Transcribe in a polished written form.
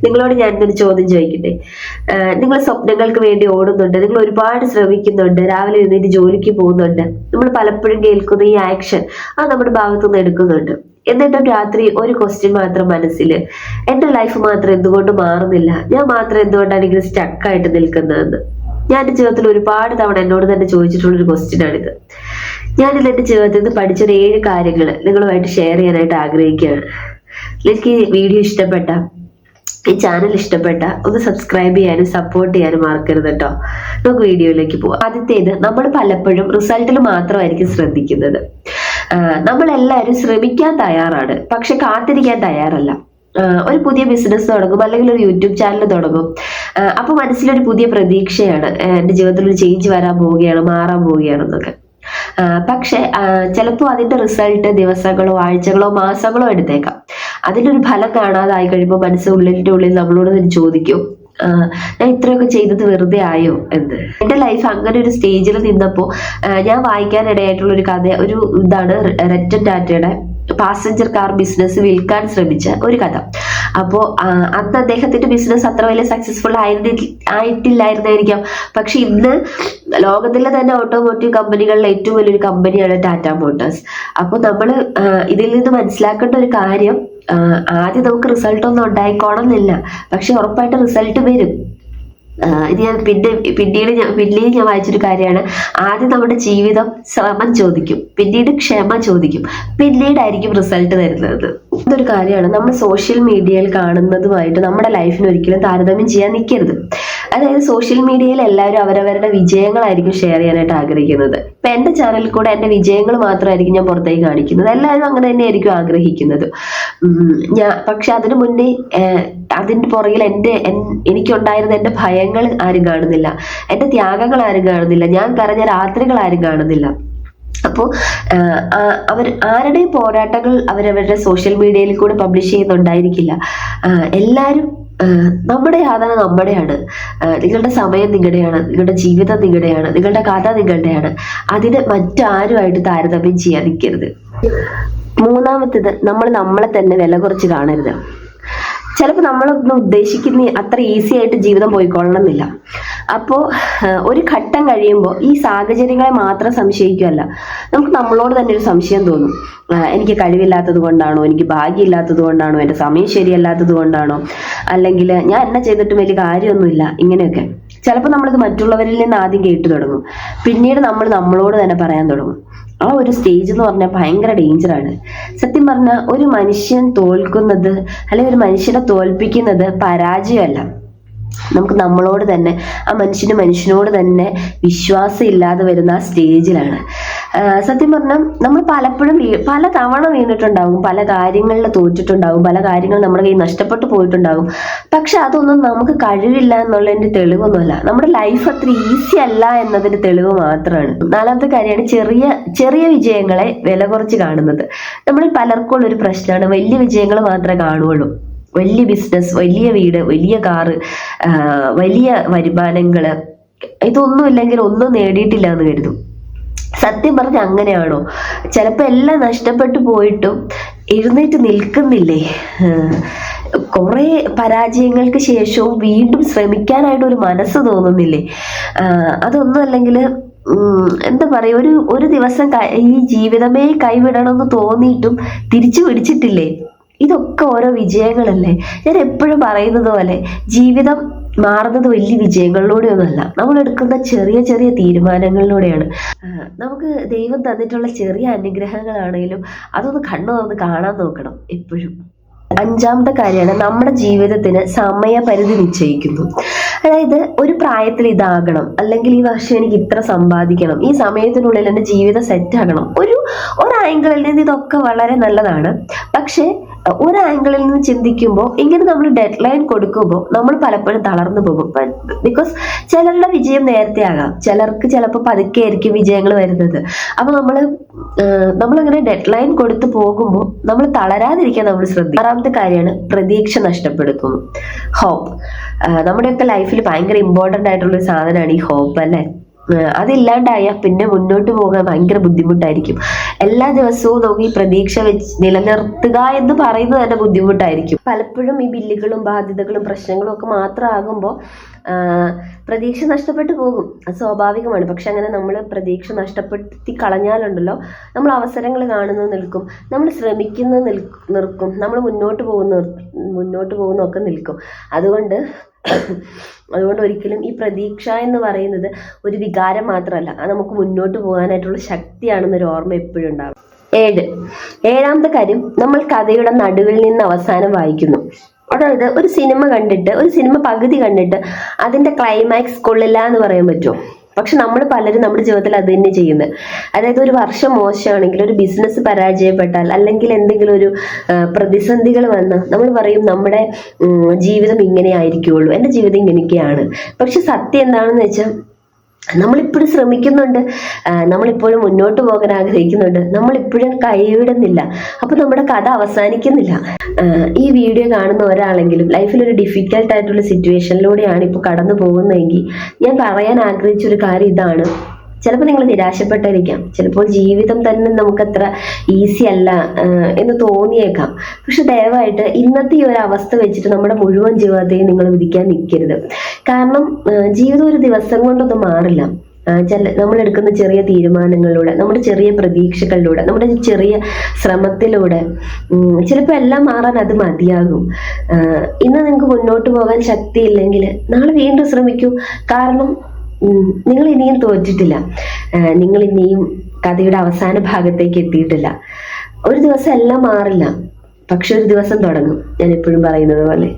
നിങ്ങളോട് ഞാൻ ഇന്നൊരു ചോദ്യം ചോദിക്കട്ടെ. നിങ്ങൾ സ്വപ്നങ്ങൾക്ക് വേണ്ടി ഓടുന്നുണ്ട്, നിങ്ങൾ ഒരുപാട് ശ്രമിക്കുന്നുണ്ട്, രാവിലെ എഴുന്നേറ്റ് ജോലിക്ക് പോകുന്നുണ്ട്, നമ്മൾ പലപ്പോഴും കേൾക്കുന്ന ഈ ആക്ഷൻ അത് നമ്മുടെ ഭാഗത്തുനിന്ന് എടുക്കുന്നുണ്ട്. എന്നിട്ടും രാത്രി ഒരു ക്വസ്റ്റ്യൻ മാത്രം മനസ്സിൽ, എന്റെ ലൈഫ് മാത്രം എന്തുകൊണ്ട് മാറുന്നില്ല, ഞാൻ മാത്രം എന്തുകൊണ്ടാണ് ഇങ്ങനെ സ്റ്റക്കായിട്ട് നിൽക്കുന്നതെന്ന്. ഞാൻ എന്റെ ജീവിതത്തിൽ ഒരുപാട് തവണ എന്നോട് തന്നെ ചോദിച്ചിട്ടുള്ളൊരു ക്വസ്റ്റ്യൻ ആണിത്. ഞാനിത് എന്റെ ജീവിതത്തിൽ നിന്ന് പഠിച്ചൊരു 7 കാര്യങ്ങൾ നിങ്ങളുമായിട്ട് ഷെയർ ചെയ്യാനായിട്ട് ആഗ്രഹിക്കുകയാണ്. എനിക്ക് ഈ വീഡിയോ ഇഷ്ടപ്പെട്ട, ഈ ചാനൽ ഇഷ്ടപ്പെട്ട ഒന്ന് സബ്സ്ക്രൈബ് ചെയ്യാനും സപ്പോർട്ട് ചെയ്യാനും മറക്കരുത് കേട്ടോ. നമുക്ക് വീഡിയോയിലേക്ക് പോവാം. ആദ്യത്തേത്, നമ്മൾ പലപ്പോഴും റിസൾട്ടിൽ മാത്രമായിരിക്കും ശ്രദ്ധിക്കുന്നത്. നമ്മളെല്ലാവരും ശ്രമിക്കാൻ തയ്യാറാണ്, പക്ഷെ കാത്തിരിക്കാൻ തയ്യാറല്ല. ഒരു പുതിയ ബിസിനസ് തുടങ്ങും, അല്ലെങ്കിൽ ഒരു യൂട്യൂബ് ചാനൽ തുടങ്ങും. അപ്പൊ മനസ്സിലൊരു പുതിയ പ്രതീക്ഷയാണ്, എന്റെ ജീവിതത്തിൽ ഒരു ചേഞ്ച് വരാൻ പോവുകയാണ്, മാറാൻ പോവുകയാണെന്നൊക്കെ. പക്ഷെ ചിലപ്പോൾ അതിന്റെ റിസൾട്ട് ദിവസങ്ങളോ ആഴ്ചകളോ മാസങ്ങളോ എടുത്തേക്കാം. അതിന്റെ ഒരു ഫലം കാണാതായി കഴിയുമ്പോൾ മനസ്സിന്റെ ഉള്ളിൽ നമ്മളോട് തന്നെ ചോദിക്കും, ഞാൻ ഇത്രയൊക്കെ ചെയ്തത് വെറുതെ ആയോ എന്ന്. എന്റെ ലൈഫ് അങ്ങനെ ഒരു സ്റ്റേജിൽ നിന്നപ്പോ ഞാൻ വായിക്കാനിടയായിട്ടുള്ള ഒരു കഥ, ഒരു ഇതാണ് രത്തൻ ടാറ്റയുടെ പാസഞ്ചർ കാർ ബിസിനസ് വിൽക്കാൻ ശ്രമിച്ച ഒരു കഥ. അപ്പോ അന്ന് അദ്ദേഹത്തിന്റെ ബിസിനസ് അത്ര വലിയ സക്സസ്ഫുൾ ആയിട്ടില്ലായിരുന്നായിരിക്കാം. പക്ഷെ ഇന്ന് ലോകത്തിലെ തന്നെ ഓട്ടോമോട്ടീവ് കമ്പനികളിലെ ഏറ്റവും വലിയൊരു കമ്പനിയാണ് ടാറ്റ മോട്ടോഴ്സ്. അപ്പൊ നമ്മൾ ഇതിൽ നിന്ന് മനസ്സിലാക്കേണ്ട ഒരു കാര്യം, ആദ്യം നമുക്ക് റിസൾട്ട് ഒന്നും ഉണ്ടായിക്കോണമെന്നില്ല, പക്ഷെ ഉറപ്പായിട്ട് റിസൾട്ട് വരും. ഇത് ഞാൻ പിന്നീട് ഞാൻ വായിച്ചൊരു കാര്യമാണ്, ആദ്യം നമ്മുടെ ജീവിതം ശ്രമം ചോദിക്കും, പിന്നീട് ക്ഷമ ചോദിക്കും, പിന്നീടായിരിക്കും റിസൾട്ട് തരുന്നത്. ഇതൊരു കാര്യമാണ് നമ്മൾ സോഷ്യൽ മീഡിയയിൽ കാണുന്നതുമായിട്ട് നമ്മുടെ ലൈഫിന് ഒരിക്കലും താരതമ്യം ചെയ്യാൻ നിൽക്കരുത്. അതായത് സോഷ്യൽ മീഡിയയിൽ എല്ലാവരും അവരവരുടെ വിജയങ്ങളായിരിക്കും ഷെയർ ചെയ്യാനായിട്ട് ആഗ്രഹിക്കുന്നത്. ഇപ്പൊ എന്റെ ചാനലിൽ കൂടെ എന്റെ വിജയങ്ങൾ മാത്രമായിരിക്കും ഞാൻ പുറത്തേക്ക് കാണിക്കുന്നത്. എല്ലാവരും അങ്ങനെ തന്നെയായിരിക്കും ആഗ്രഹിക്കുന്നത്. പക്ഷെ അതിനു മുന്നേ അതിന്റെ പുറകിൽ എനിക്കുണ്ടായിരുന്ന എന്റെ ഭയങ്ങൾ ആരും കാണുന്നില്ല, എന്റെ ത്യാഗങ്ങൾ ആരും കാണുന്നില്ല, ഞാൻ കരഞ്ഞ രാത്രികൾ ആരും കാണുന്നില്ല. അപ്പോൾ ആരുടെയും പോരാട്ടങ്ങൾ അവരവരുടെ സോഷ്യൽ മീഡിയയിൽ കൂടെ പബ്ലിഷ് ചെയ്യുന്നുണ്ടായിരിക്കില്ല. എല്ലാവരും നമ്മുടെ യാതന നമ്മുടെയാണ്, നിങ്ങളുടെ സമയം നിങ്ങളുടെയാണ്, നിങ്ങളുടെ ജീവിതം നിങ്ങളുടെയാണ്, നിങ്ങളുടെ കഥ നിങ്ങളുടെയാണ്. അതിന് മറ്റാരുമായിട്ട് താരതമ്യം ചെയ്യാൻ നിൽക്കരുത്. മൂന്നാമത്തേത്, നമ്മൾ നമ്മളെ തന്നെ വില കുറച്ച് കാണരുത്. ചിലപ്പോൾ നമ്മളൊന്നും ഉദ്ദേശിക്കുന്ന അത്ര ഈസി ആയിട്ട് ജീവിതം പോയിക്കൊള്ളണമെന്നില്ല. അപ്പോൾ ഒരു ഘട്ടം കഴിയുമ്പോൾ ഈ സാഹചര്യങ്ങളെ മാത്രം സംശയിക്കുകയല്ല, നമുക്ക് നമ്മളോട് തന്നെ ഒരു സംശയം തോന്നും. എനിക്ക് കഴിവില്ലാത്തത് കൊണ്ടാണോ, എനിക്ക് ഭാഗ്യമില്ലാത്തത് കൊണ്ടാണോ, എൻ്റെ സമയം ശരിയല്ലാത്തത് കൊണ്ടാണോ, അല്ലെങ്കിൽ ഞാൻ എന്നെ ചെയ്തിട്ടും വലിയ കാര്യമൊന്നുമില്ല, ഇങ്ങനെയൊക്കെ. ചിലപ്പോൾ നമ്മളിത് മറ്റുള്ളവരിൽ നിന്ന് ആദ്യം കേട്ടു തുടങ്ങും, പിന്നീട് നമ്മൾ നമ്മളോട് തന്നെ പറയാൻ തുടങ്ങും. ആ ഒരു സ്റ്റേജ് എന്ന് പറഞ്ഞാൽ ഭയങ്കര ഡേഞ്ചറാണ്. സത്യം പറഞ്ഞാൽ ഒരു മനുഷ്യൻ തോൽക്കുന്നത്, അല്ലെങ്കിൽ ഒരു മനുഷ്യനെ തോൽപ്പിക്കുന്നത് പരാജയമല്ല, നമുക്ക് നമ്മളോട് തന്നെ, ആ മനുഷ്യനോട് തന്നെ വിശ്വാസം ഇല്ലാതെ വരുന്ന ആ സ്റ്റേജിലാണ്. സത്യം പറഞ്ഞാൽ നമ്മൾ പലപ്പോഴും പല തവണ വീണിട്ടുണ്ടാകും, പല കാര്യങ്ങളിൽ തോറ്റിട്ടുണ്ടാകും, പല കാര്യങ്ങൾ നമ്മുടെ കയ്യിൽ നഷ്ടപ്പെട്ടു പോയിട്ടുണ്ടാകും. പക്ഷെ അതൊന്നും നമുക്ക് കഴിവില്ല എന്നുള്ളതിന്റെ തെളിവൊന്നുമല്ല, നമ്മുടെ ലൈഫ് അത്ര ഈസി അല്ല എന്നതിന്റെ തെളിവ് മാത്രമാണ്. നാലാമത്തെ കാര്യമാണ് ചെറിയ ചെറിയ വിജയങ്ങളെ വില കുറച്ച് കാണുന്നത്. നമ്മളിൽ പലർക്കും ഒരു പ്രശ്നമാണ്, വലിയ വിജയങ്ങൾ മാത്രമേ കാണുകയുള്ളൂ. വലിയ ബിസിനസ്, വലിയ വീട്, വലിയ കാറ്, വലിയ വരുമാനങ്ങള്, ഇതൊന്നും ഇല്ലെങ്കിൽ ഒന്നും നേടിയിട്ടില്ല എന്ന് കരുതും. സത്യം പറഞ്ഞ അങ്ങനെയാണോ? ചിലപ്പോൾ എല്ലാം നഷ്ടപ്പെട്ടു പോയിട്ടും എഴുന്നേറ്റ് നിൽക്കുന്നില്ലേ? കുറെ പരാജയങ്ങൾക്ക് ശേഷവും വീണ്ടും ശ്രമിക്കാനായിട്ട് ഒരു മനസ്സ് തോന്നുന്നില്ലേ? അതൊന്നും അല്ലെങ്കിൽ എന്താ പറയാ, ഒരു ദിവസം ഈ ജീവിതമേ കൈവിടണമെന്ന് തോന്നിയിട്ടും തിരിച്ചു പിടിച്ചിട്ടില്ലേ? ഇതൊക്കെ ഓരോ വിജയങ്ങളല്ലേ. ഞാൻ എപ്പോഴും പറയുന്നത് പോലെ ജീവിതം മാറുന്നത് വലിയ വിജയങ്ങളിലൂടെയൊന്നുമല്ല, നമ്മൾ എടുക്കുന്ന ചെറിയ ചെറിയ തീരുമാനങ്ങളിലൂടെയാണ്. നമുക്ക് ദൈവം തന്നിട്ടുള്ള ചെറിയ അനുഗ്രഹങ്ങളാണെങ്കിലും അതൊന്ന് കണ്ണു തുറന്ന് കാണാൻ നോക്കണം എപ്പോഴും. അഞ്ചാമത്തെ കാര്യമാണ്, നമ്മുടെ ജീവിതത്തിന് സമയപരിധി നിശ്ചയിക്കുന്നു. അതായത് ഒരു പ്രായത്തിൽ ഇതാകണം, അല്ലെങ്കിൽ ഈ വർഷം എനിക്ക് ഇത്ര സമ്പാദിക്കണം, ഈ സമയത്തിനുള്ളിൽ എൻ്റെ ജീവിതം സെറ്റ് ആകണം. ഒരു ആംഗിളിൽ നിന്ന് ഇതൊക്കെ വളരെ നല്ലതാണ്. പക്ഷെ ഒരു ആംഗിളിൽ നിന്ന് ചിന്തിക്കുമ്പോൾ, ഇങ്ങനെ നമ്മൾ ഡെഡ് ലൈൻ കൊടുക്കുമ്പോൾ നമ്മൾ പലപ്പോഴും തളർന്നു പോകും. ചിലരുടെ വിജയം നേരത്തെ ആകാം, ചിലർക്ക് ചിലപ്പോൾ പതുക്കെ ആയിരിക്കും വിജയങ്ങൾ വരുന്നത്. അപ്പൊ നമ്മളങ്ങനെ ഡെഡ് ലൈൻ കൊടുത്ത് പോകുമ്പോൾ നമ്മൾ തളരാതിരിക്കാൻ നമ്മൾ ശ്രദ്ധിക്കും. ആറാമത്തെ കാര്യമാണ്, പ്രതീക്ഷ നഷ്ടപ്പെടുത്തുന്നു. ഹോപ്പ്. നമ്മുടെയൊക്കെ ലൈഫിൽ ഭയങ്കര ഇമ്പോർട്ടൻ്റ് ആയിട്ടുള്ള ഒരു സാധനമാണ് ഈ ഹോപ്പ്, അല്ലേ? അതില്ലാണ്ടായ പിന്നെ മുന്നോട്ട് പോകാൻ ഭയങ്കര ബുദ്ധിമുട്ടായിരിക്കും. എല്ലാ ദിവസവും നമുക്ക് ഈ പ്രതീക്ഷ വെച്ച് നിലനിർത്തുക എന്ന് പറയുന്നത് തന്നെ ബുദ്ധിമുട്ടായിരിക്കും. പലപ്പോഴും ഈ ബില്ലുകളും ബാധ്യതകളും പ്രശ്നങ്ങളും ഒക്കെ മാത്രമാകുമ്പോൾ പ്രതീക്ഷ നഷ്ടപ്പെട്ടു പോകും. അത് സ്വാഭാവികമാണ്. പക്ഷെ അങ്ങനെ നമ്മൾ പ്രതീക്ഷ നഷ്ടപ്പെടുത്തി കളഞ്ഞാലുണ്ടല്ലോ, നമ്മൾ അവസരങ്ങൾ കാണുന്നത് നിൽക്കും, നമ്മൾ ശ്രമിക്കുന്നത് നിൽക്കും, നമ്മൾ മുന്നോട്ട് പോകുന്നതൊക്കെ നിൽക്കും. അതുകൊണ്ട് ഒരിക്കലും ഈ പ്രതീക്ഷ എന്ന് പറയുന്നത് ഒരു വികാരം മാത്രമല്ല, അത് നമുക്ക് മുന്നോട്ട് പോകാനായിട്ടുള്ള ശക്തിയാണെന്നൊരു ഓർമ്മ എപ്പോഴും ഉണ്ടാകും. ഏഴാമത്തെ കാര്യം, നമ്മൾ കഥയുടെ നടുവിൽ നിന്ന് അവസാനം വായിക്കുന്നു. അതായത് ഒരു സിനിമ പകുതി കണ്ടിട്ട് അതിന്റെ ക്ലൈമാക്സ് കൊള്ളില്ല എന്ന് പറയാൻ പറ്റുമോ? പക്ഷെ നമ്മൾ പലരും നമ്മുടെ ജീവിതത്തിൽ അത് തന്നെ ചെയ്യുന്നത്. അതായത് ഒരു വർഷം മോശമാണെങ്കിൽ, ഒരു ബിസിനസ് പരാജയപ്പെട്ടാൽ, അല്ലെങ്കിൽ എന്തെങ്കിലും ഒരു പ്രതിസന്ധികൾ വന്ന് നമ്മൾ പറയും നമ്മുടെ ജീവിതം ഇങ്ങനെ ആയിരിക്കുള്ളൂ, എൻ്റെ ജീവിതം ഇങ്ങനെയൊക്കെയാണ്. പക്ഷെ സത്യം എന്താണെന്ന് വെച്ചാൽ നമ്മളിപ്പോഴും ശ്രമിക്കുന്നുണ്ട്, നമ്മളിപ്പോഴും മുന്നോട്ട് പോകാൻ ആഗ്രഹിക്കുന്നുണ്ട്, നമ്മളിപ്പോഴും കൈവിടുന്നില്ല. അപ്പൊ നമ്മുടെ കഥ അവസാനിക്കുന്നില്ല. ഈ വീഡിയോ കാണുന്ന ഒരാളെങ്കിലും ലൈഫിൽ ഒരു ഡിഫിക്കൽട്ട് ആയിട്ടുള്ള സിറ്റുവേഷനിലൂടെയാണ് ഇപ്പോൾ കടന്നു പോകുന്നതെങ്കിൽ ഞാൻ പറയാൻ ആഗ്രഹിച്ച ഒരു കാര്യം ഇതാണ്. ചിലപ്പോൾ നിങ്ങൾ നിരാശപ്പെട്ടിരിക്കാം, ചിലപ്പോൾ ജീവിതം തന്നെ നമുക്കത്ര ഈസി അല്ല എന്ന് തോന്നിയേക്കാം. പക്ഷെ ദയവായിട്ട് ഇന്നത്തെ ഈ ഒരു അവസ്ഥ വെച്ചിട്ട് നമ്മുടെ മുഴുവൻ ജീവിതത്തെയും നിങ്ങൾ വിധിക്കാൻ നിൽക്കരുത്. കാരണം ജീവിതം ഒരു ദിവസം കൊണ്ടൊന്നും മാറില്ല. നമ്മൾ എടുക്കുന്ന ചെറിയ തീരുമാനങ്ങളിലൂടെ, നമ്മുടെ ചെറിയ പ്രതീക്ഷകളിലൂടെ, നമ്മുടെ ചെറിയ ശ്രമത്തിലൂടെ ചിലപ്പോൾ എല്ലാം മാറാൻ അത് മതിയാകും. ഇന്ന് നിങ്ങൾക്ക് മുന്നോട്ട് പോകാൻ ശക്തിയില്ലെങ്കിൽ നാളെ വീണ്ടും ശ്രമിക്കൂ. കാരണം നിങ്ങൾ ഇനിയും തോറ്റിട്ടില്ല, നിങ്ങൾ ഇനിയും കഥയുടെ അവസാന ഭാഗത്തേക്ക് എത്തിയിട്ടില്ല. ഒരു ദിവസം എല്ലാം മാറില്ല, പക്ഷെ ഒരു ദിവസം തുടങ്ങും. ഞാൻ എപ്പോഴും പറയുന്നത് പോലെ.